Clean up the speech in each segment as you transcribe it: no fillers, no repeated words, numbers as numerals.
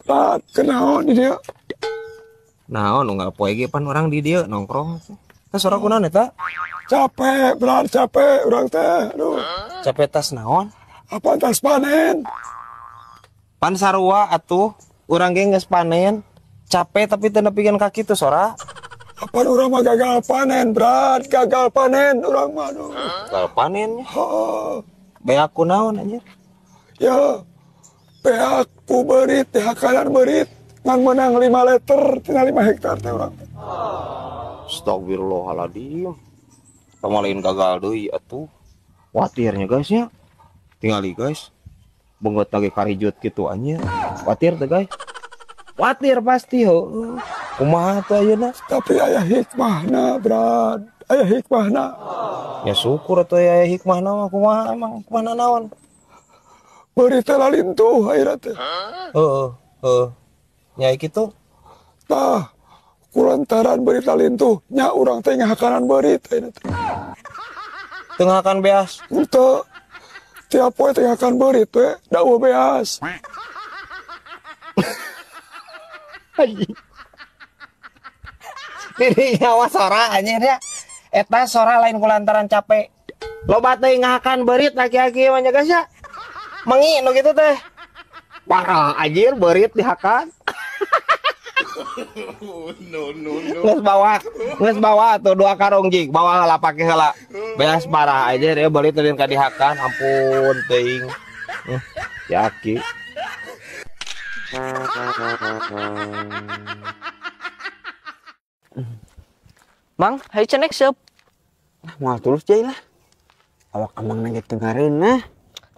Rat, kenaon di dia? Naon nggak poe ge pan orang di dia nongkrong. Teh sora kunaon eta? Capek, berat capek orang teh. Aduh, Capek tas naon? apa tas panen? Pan sarua atuh, urang ge geus panen. Capek tapi teu nepikeun kaki tuh sora. Apa orang mah gagal panen, berat gagal panen orang mah. Aduh. Gagal panennya. Oh, Beak kunaon anjir? ya, pihak ku berit, pihak kanan berit. Ngan menang 5 liter, tinggal 5 hektar teh orang. Astagfirullahaladzim. Kamalain gagal deui atuh. Watirnya guys ya. Tingali guys. Benggot lagi karijut gitu anjir. Watir teh guys. Watir pasti heuh. Kumaha teh ayeuna? Tapi aya hikmahna, berat. Aya hikmahna. Ya syukur atuh aya hikmahna mah kumaha emang hikmahna naon? Berit teh lalintuh ayeuna teh. Heeh. Nyai kitu. Tah, kulantaran berit lalintuh, nya urang teh ngahakanan berit ayeuna teh. Tengah akan beas. Henteu. Tiap poe teh ngahakanan berit we, da eueuh beas. Diri nyawa sora anjir ya. Eta sora lain kulantaran capek. Loba teh ngahakan berit laki-laki mah nya guys ya. Mengi nu kitu teh. Parah anjir berit dihakan. Nges bawa tuh 2 karung jig, bawa heula pake heula. Beas parah anjir ya berit teh ka dihakan, ampun teuing. Yaki. Mang, hayu cenek seup. Mau terus jai lah. Awak emang nage dengerin nah.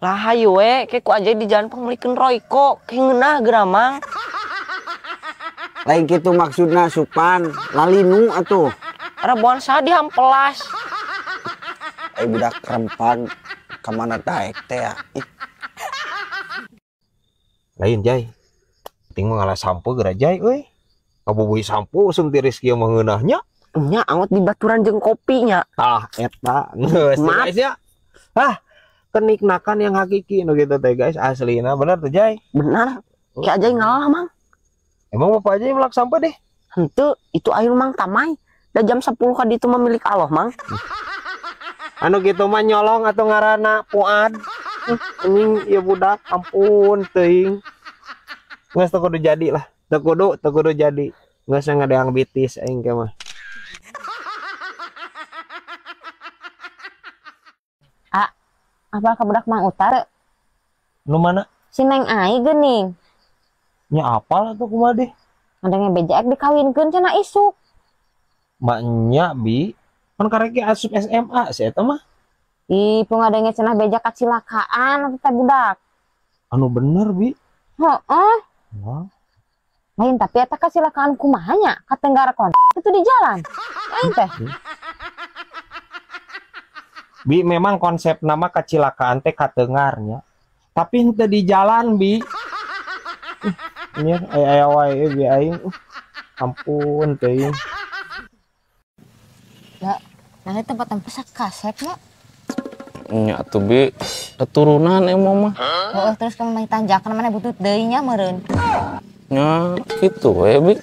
Lah hayu we, ke ku aja di jalan pangmelikeun Royko, ke ngeunah geura Mang. Lain gitu maksudna supan, lalinu atuh. Rabuan saha dihampelas. Budak rempan kemana daek teh ya. Lain jai. Ting mah ngalah sampo geura jai euy. Kabubui sampo usum ti rezeki mah ngeunahnya. Nya angot di baturan jeung kopinya. Ah, eta. Geus guys ya. Ah, keniknakan yang hakiki nu gitu teh guys, aslina bener tuh jai. Benar. Ki aja ngalah Mang. Emang bapak aja yang melak sampah deh. Henteu, itu air Mang tamai. Da jam 10 ka ditu mah milik Allah Mang. Anu gitu mah nyolong atau ngarana Fuad. Anjing ieu budak, ampun teuing. Geus teu kudu jadi lah. Teu kudu jadi. Geus ngadeang bitis aing ge mah. Apa ka budak Mang Utar? Nu mana? Si Neng Ai geuning. Nya apal atuh kumaha deh? Ngadenge bejaek dikawinkeun cenah isuk. Maknya bi, kan karek asup SMA sih eta mah. Ih, pungadenge cenah bejak kacelakaan atuh teh budak. Anu bener bi. Heeh. Wah. Lain tapi eta kacelakaan kumaha nya? Katenggara kontak itu di jalan. Lain teh. Bi memang konsep nama kecelakaan teh katengarnya. Tapi henteu di jalan bi. Nya aya wae bi aing. Ampun teuing. Ya, nah tempat-tempat sakasep ya. Nya tuh bi keturunan emang mah. Heeh, terus kamu main tanjakan mana butut deui nya meureun. Nya gitu we bi.